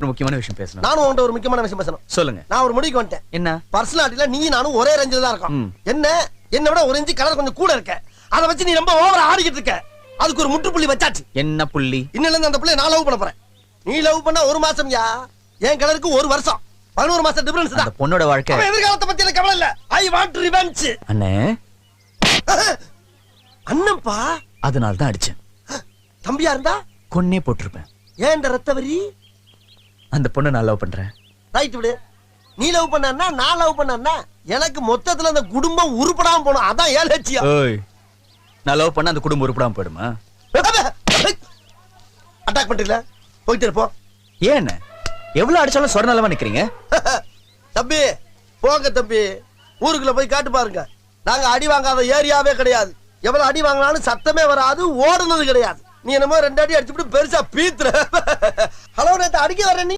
ஒரு முக்கியமான விஷயம் பேசணும். நானும் உன்கிட்ட ஒரு முக்கியமான விஷயம் பேசணும். சொல்லுங்க. நான் ஒரு முடிவுக்கு வந்துட்டேன். என்ன? பர்சனாலிட்டில நீ நானும் ஒரே ரேஞ்சில தான் இருக்கோம். என்ன விட ஒரு இன்ச் கலர் கொஞ்சம் கூட இருக்க. அத வச்சு நீ ரொம்ப ஓவரா ஆடிக்கிட்டு இருக்க. அதுக்கு ஒரு முற்றுப்புள்ளி வச்சாச்சு. என்ன புள்ளி? இன்னில இருந்து அந்த புள்ளைய நான் லவ் பண்ண போறேன். நீ லவ் பண்ணா ஒரு மாசம்யா. என் கலருக்கு ஒரு வருஷம். 11 மாசம் டிஃபரன்ஸ் தான். அந்த பொண்ணோட வாழ்க்கை. அவ எதிர்காலத்தை பத்தி எனக்கு கவலை இல்ல. I want revenge. அண்ணே. அண்ணன்பா. அதனால தான் அடிச்சேன். தம்பியா இருந்தா கொன்னே போட்டுருப்பேன். ஏன் இந்த ரத்தவரி? அந்த பொண்ணை நான் லவ் பண்றேன். ரைட் விடு. நீ லவ் பண்ணா நான் லவ் பண்ணா எனக்கு மொத்தத்துல அந்த குடும்பம் உருப்படாம போணும். அதான் ஏன் லட்சியம். ஓய். நான் லவ் பண்ணா அந்த குடும்பம் உருப்படாம போயிடுமா? அட்டாக் பண்றீல? போயிட்டு இருப்போம். ஏன் எவ்வளவு அடிச்சாலும் சொரணலமா நிக்கிறீங்க? தம்பி போங்க தம்பி. ஊருக்குள்ள போய் காட்டு பாருங்க. நாங்க அடி வாங்காத ஏரியாவே கிடையாது. எவ்வளவு அடி வாங்கினாலும் சத்தமே வராது, ஓடுனது கிடையாது. நீ என்னமோ 2 அடி அடிச்சுட்டு பெருசா பீத்துற. ஹலோ நேத்து அடிக்க வர நீ